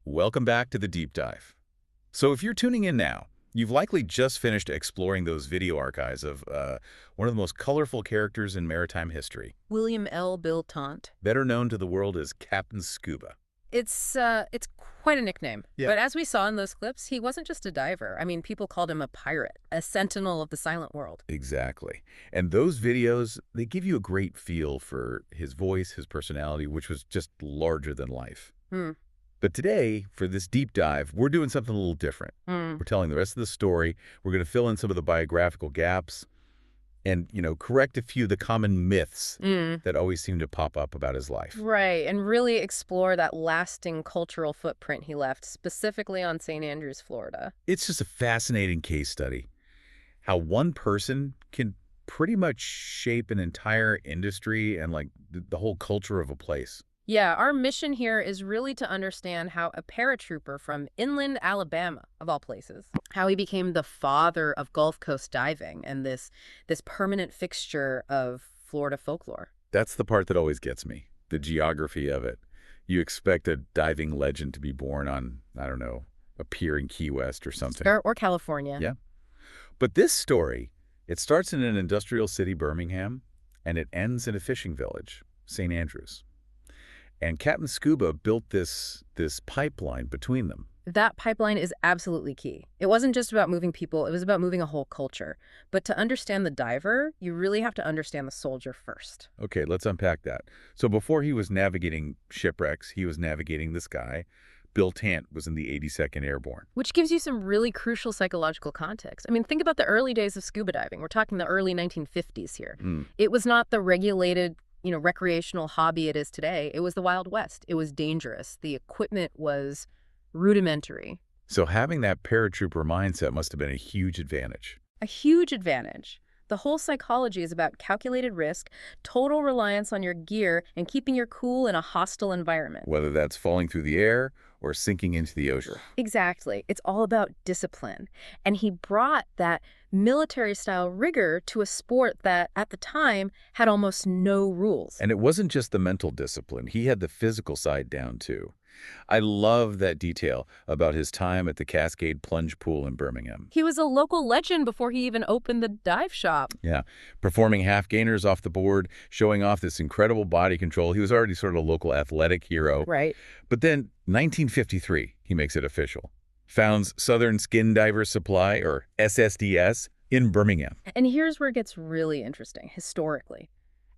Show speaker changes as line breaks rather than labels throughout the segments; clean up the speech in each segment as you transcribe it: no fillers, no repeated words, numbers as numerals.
Welcome back to the Deep Dive. So if you're tuning in now, you've likely just finished exploring those video archives of one of the most colorful characters in maritime history,
William L. Bill Tant.
better known to the world as Captain Scuba.
It's quite a nickname.
Yeah.
But as we saw in those clips, he wasn't just a diver. I mean, people called him a pirate, a sentinel of the silent world.
Exactly. And those videos, they give you a great feel for his voice, his personality, which was just larger than life.
Hmm.
But today, for this deep dive, we're doing something a little different.
Hmm.
We're telling the rest of the story. We're going to fill in some of the biographical gaps and, correct a few of the common myths that always seem to pop up about his life.
Right, and really explore that lasting cultural footprint he left, specifically on St. Andrews, Florida.
It's just a fascinating case study, how one person can pretty much shape an entire industry and, the whole culture of a place.
Yeah, our mission here is really to understand how a paratrooper from inland Alabama, of all places, how he became the father of Gulf Coast diving and this permanent fixture of Florida folklore.
That's the part that always gets me, the geography of it. You expect a diving legend to be born on, I don't know, a pier in Key West or something.
Or California.
Yeah. But this story, it starts in an industrial city, Birmingham, and it ends in a fishing village, St. Andrews. And Captain Scuba built this pipeline between them.
That pipeline is absolutely key. It wasn't just about moving people, it was about moving a whole culture. But to understand the diver, you really have to understand the soldier first.
Okay, let's unpack that. So before he was navigating shipwrecks, he was navigating this guy. Bill Tant was in the 82nd Airborne.
Which gives you some really crucial psychological context. I mean, think about the early days of scuba diving. We're talking the early 1950s here. It was not the regulated recreational hobby it is today. It was the Wild West. It was dangerous. The equipment was rudimentary.
So having that paratrooper mindset must have been a huge advantage.
A huge advantage. The whole psychology is about calculated risk, total reliance on your gear, and keeping your cool in a hostile environment.
Whether that's falling through the air or sinking into the ocean.
Exactly. It's all about discipline. And he brought that military-style rigor to a sport that, at the time, had almost no rules.
And it wasn't just the mental discipline. He had the physical side down, too. I love that detail about his time at the Cascade Plunge Pool in Birmingham.
He was a local legend before he even opened the dive shop.
Yeah, performing half-gainers off the board, showing off this incredible body control. He was already sort of a local athletic hero.
Right.
But then, 1953, he makes it official. Founds Southern Skin Diver Supply, or SSDS, in Birmingham.
And here's where it gets really interesting, historically.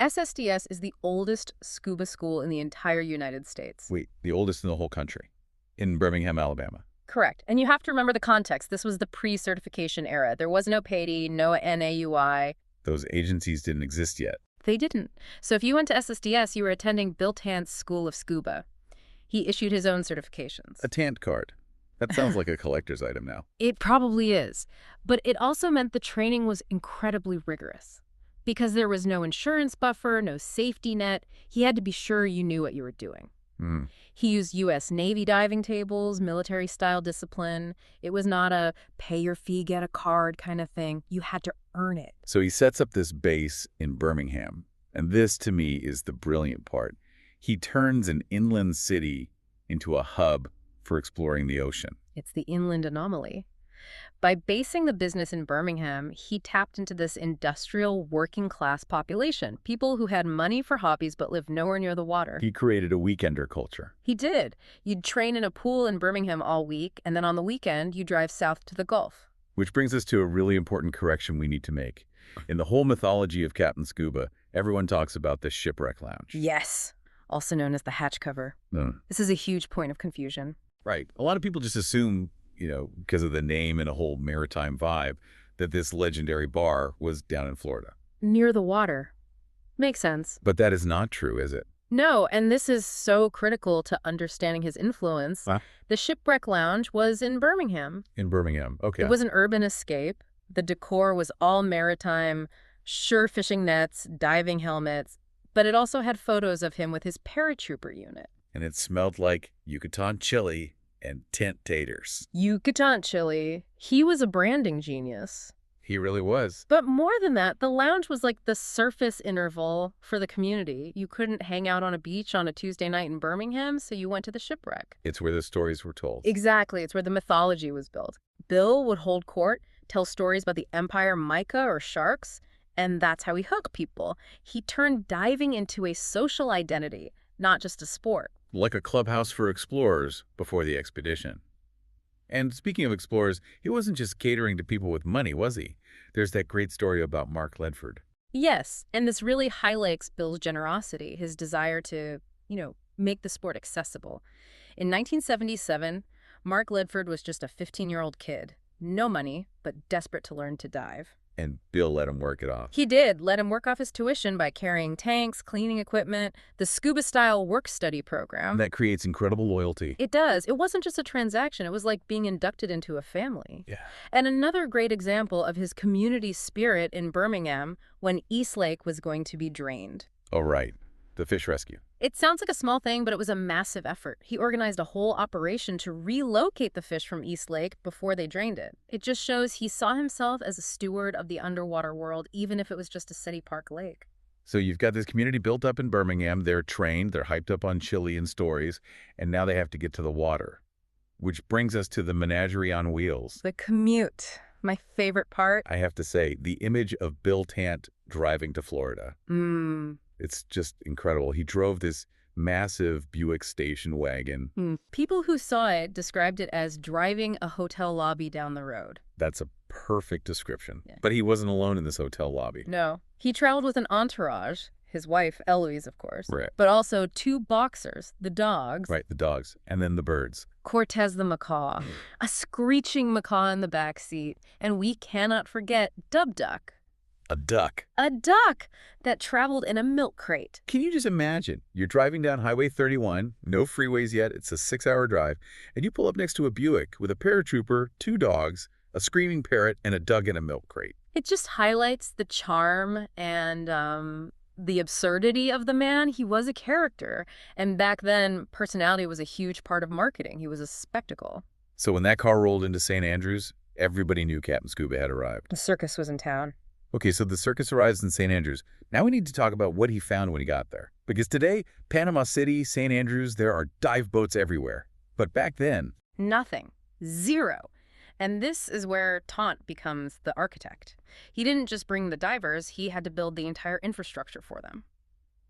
SSDS is the oldest scuba school in the entire United States.
Wait, the oldest in the whole country, in Birmingham, Alabama.
Correct. And you have to remember the context. This was the pre-certification era. There was no PADI, no NAUI.
Those agencies didn't exist yet.
They didn't. So if you went to SSDS, you were attending Bill Tant's School of Scuba. He issued his own certifications.
A Tant card. That sounds like a collector's item now.
It probably is. But it also meant the training was incredibly rigorous. Because there was no insurance buffer, no safety net, he had to be sure you knew what you were doing. He used U.S. Navy diving tables, military-style discipline. It was not a pay your fee, get a card kind of thing. You had to earn it.
So he sets up this base in Birmingham. And this, to me, is the brilliant part. He turns an inland city into a hub for exploring the ocean.
It's the inland anomaly. By basing the business in Birmingham, he tapped into this industrial working-class population, people who had money for hobbies but lived nowhere near the water.
He created a weekender culture.
He did. You'd train in a pool in Birmingham all week, and then on the weekend, you drive south to the Gulf.
Which brings us to a really important correction we need to make. In the whole mythology of Captain Scuba, everyone talks about the shipwreck lounge.
Yes, also known as the hatch cover. This is a huge point of confusion.
Right. A lot of people just assume, because of the name and a whole maritime vibe, that this legendary bar was down in Florida.
Near the water. Makes sense.
But that is not true, is it?
No, and this is so critical to understanding his influence.
Huh?
The Shipwreck Lounge was in Birmingham.
In Birmingham, okay.
It was an urban escape. The decor was all maritime, sure fishing nets, diving helmets, but it also had photos of him with his paratrooper unit.
And it smelled like Yucatan chili and tent taters.
Yucatan chili. He was a branding genius.
He really was.
But more than that, the lounge was like the surface interval for the community. You couldn't hang out on a beach on a Tuesday night in Birmingham, so you went to the shipwreck.
It's where the stories were told.
Exactly. It's where the mythology was built. Bill would hold court, tell stories about the empire macaw or sharks, and that's how he hooked people. He turned diving into a social identity, not just a sport.
Like a clubhouse for explorers before the expedition. And speaking of explorers, he wasn't just catering to people with money, was he? There's that great story about Mark Ledford.
Yes, and this really highlights Bill's generosity, his desire to, make the sport accessible. In 1977, Mark Ledford was just a 15-year-old kid. No money, but desperate to learn to dive.
And Bill let him work it off.
He did let him work off his tuition by carrying tanks, cleaning equipment, the Scuba-style work-study program.
That creates incredible loyalty.
It does. It wasn't just a transaction. It was like being inducted into a family.
Yeah.
And another great example of his community spirit in Birmingham when East Lake was going to be drained.
Oh, right. The fish rescue.
It sounds like a small thing, but it was a massive effort. He organized a whole operation to relocate the fish from East Lake before they drained it. It just shows he saw himself as a steward of the underwater world, even if it was just a city park lake.
So you've got this community built up in Birmingham. They're trained, they're hyped up on chili and stories, and now they have to get to the water. Which brings us to the Menagerie on wheels.
The commute. My favorite part.
I have to say, the image of Bill Tant driving to Florida. It's just incredible. He drove this massive Buick station wagon.
People who saw it described it as driving a hotel lobby down the road.
That's a perfect description.
Yeah.
But he wasn't alone in this hotel lobby.
No. He traveled with an entourage, his wife, Eloise, of course.
Right.
But also 2 boxers, the dogs.
Right, the dogs. And then the birds.
Cortez the macaw, a screeching macaw in the back seat, and we cannot forget Dub Duck.
A duck.
A duck that traveled in a milk crate.
Can you just imagine? You're driving down Highway 31, no freeways yet, it's a 6-hour drive, and you pull up next to a Buick with a paratrooper, 2 dogs, a screaming parrot, and a duck in a milk crate.
It just highlights the charm and the absurdity of the man. He was a character, and back then, personality was a huge part of marketing. He was a spectacle.
So when that car rolled into St. Andrews, everybody knew Captain Scuba had arrived.
The circus was in town.
Okay, so the circus arrives in St. Andrews. Now we need to talk about what he found when he got there. Because today, Panama City, St. Andrews, there are dive boats everywhere. But back then...
Nothing. Zero. And this is where Tant becomes the architect. He didn't just bring the divers, he had to build the entire infrastructure for them.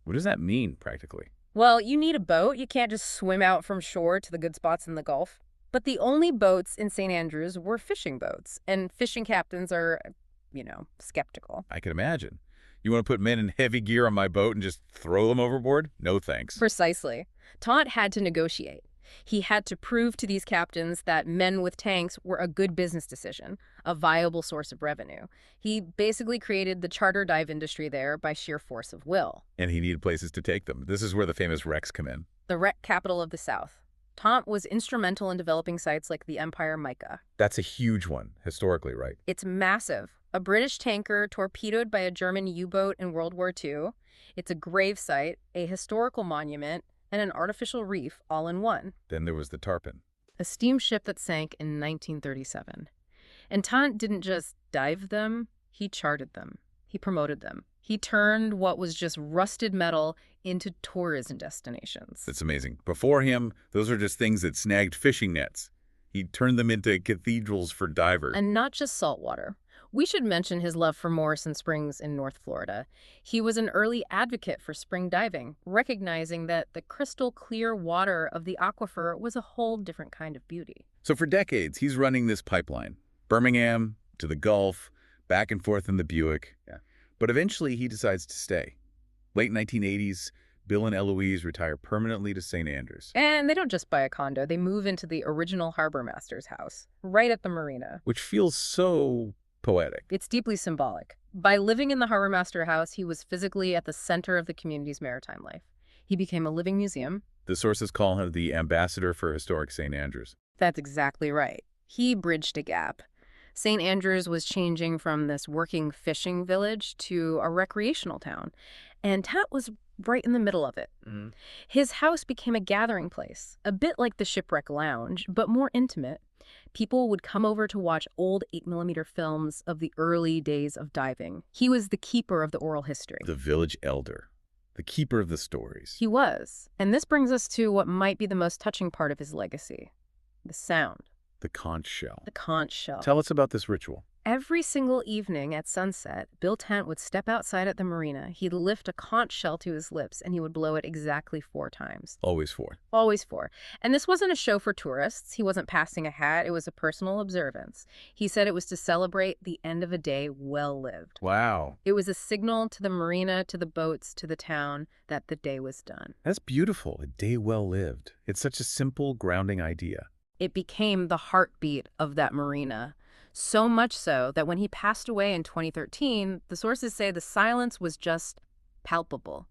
What does that mean, practically?
Well, you need a boat. You can't just swim out from shore to the good spots in the Gulf. But the only boats in St. Andrews were fishing boats, and fishing captains are... skeptical.
I can imagine. You want to put men in heavy gear on my boat and just throw them overboard? No thanks.
Precisely. Tant had to negotiate. He had to prove to these captains that men with tanks were a good business decision, a viable source of revenue. He basically created the charter dive industry there by sheer force of will.
And he needed places to take them. This is where the famous wrecks come in.
The wreck capital of the South. Tant was instrumental in developing sites like the Empire Mica.
That's a huge one, historically, right?
It's massive. A British tanker torpedoed by a German U-boat in World War II. It's a grave site, a historical monument, and an artificial reef all in one.
Then there was the Tarpon.
A steamship that sank in 1937. And Tant didn't just dive them, he charted them. He promoted them. He turned what was just rusted metal into tourism destinations.
That's amazing. Before him, those were just things that snagged fishing nets. He turned them into cathedrals for divers.
And not just saltwater. We should mention his love for Morrison Springs in North Florida. He was an early advocate for spring diving, recognizing that the crystal clear water of the aquifer was a whole different kind of beauty.
So for decades, he's running this pipeline. Birmingham to the Gulf, back and forth in the Buick. Yeah. But eventually he decides to stay. Late 1980s, Bill and Eloise retire permanently to St. Andrews.
And they don't just buy a condo, they move into the original harbor master's house, right at the marina.
Which feels so poetic.
It's deeply symbolic. By living in the harbor master house, he was physically at the center of the community's maritime life. He became a living museum.
The sources call him the ambassador for historic St. Andrews.
That's exactly right. He bridged a gap. St. Andrews was changing from this working fishing village to a recreational town, and Tant was right in the middle of it. His house became a gathering place, a bit like the Shipwreck Lounge, but more intimate. People would come over to watch old 8mm films of the early days of diving. He was the keeper of the oral history.
The village elder, the keeper of the stories.
He was. And this brings us to what might be the most touching part of his legacy: the sound.
The conch shell.
The conch shell.
Tell us about this ritual.
Every single evening at sunset, Bill Tant would step outside at the marina. He'd lift a conch shell to his lips, and he would blow it exactly 4 times.
Always 4.
Always 4. And this wasn't a show for tourists. He wasn't passing a hat. It was a personal observance. He said it was to celebrate the end of a day well lived.
Wow.
It was a signal to the marina, to the boats, to the town that the day was done.
That's beautiful. A day well lived. It's such a simple, grounding idea.
It became the heartbeat of that marina. So much so that when he passed away in 2013, the sources say the silence was just palpable.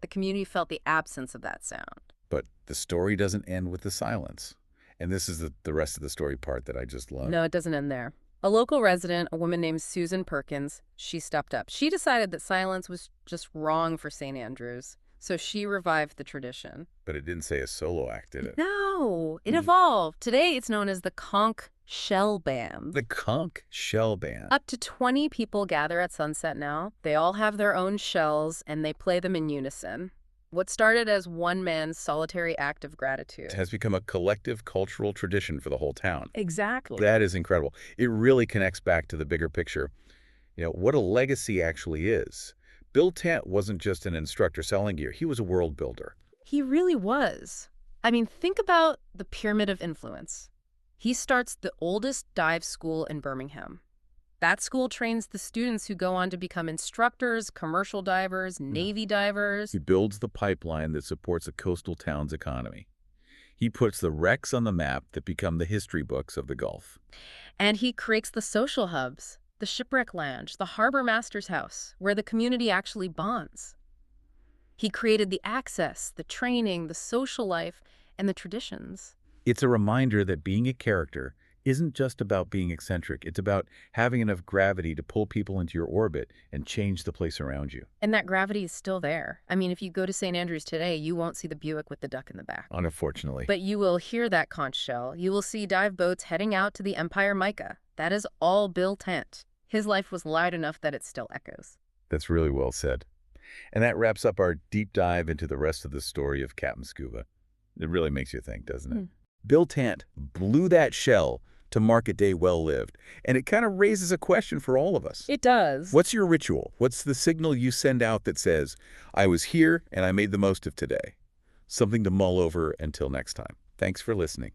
The community felt the absence of that sound.
But the story doesn't end with the silence. And this is the rest of the story part that I just love.
No, it doesn't end there. A local resident, a woman named Susan Perkins, she stepped up. She decided that silence was just wrong for St. Andrews, so she revived the tradition.
But it didn't say a solo act, did it?
No, it evolved. Today it's known as the Conch Shell Band.
The conch shell band.
Up to 20 people gather at sunset now. They all have their own shells, and they play them in unison. What started as one man's solitary act of gratitude
It has become a collective cultural tradition for the whole town.
Exactly.
That is incredible. It really connects back to the bigger picture. What a legacy actually is. Bill Tant wasn't just an instructor selling gear. He was a world builder.
He really was. I mean, think about the pyramid of influence. He starts the oldest dive school in Birmingham. That school trains the students who go on to become instructors, commercial divers, Navy divers.
He builds the pipeline that supports a coastal town's economy. He puts the wrecks on the map that become the history books of the Gulf.
And he creates the social hubs, the shipwreck lounge, the harbor master's house, where the community actually bonds. He created the access, the training, the social life, and the traditions.
It's a reminder that being a character isn't just about being eccentric. It's about having enough gravity to pull people into your orbit and change the place around you.
And that gravity is still there. I mean, if you go to St. Andrews today, you won't see the Buick with the duck in the back.
Unfortunately.
But you will hear that conch shell. You will see dive boats heading out to the Empire Mica. That is all Bill Tant. His life was loud enough that it still echoes.
That's really well said. And that wraps up our deep dive into the rest of the story of Captain Scuba. It really makes you think, doesn't it? Bill Tant blew that shell to mark a day well lived. And it kind of raises a question for all of us.
It does.
What's your ritual? What's the signal you send out that says, I was here and I made the most of today? Something to mull over until next time. Thanks for listening.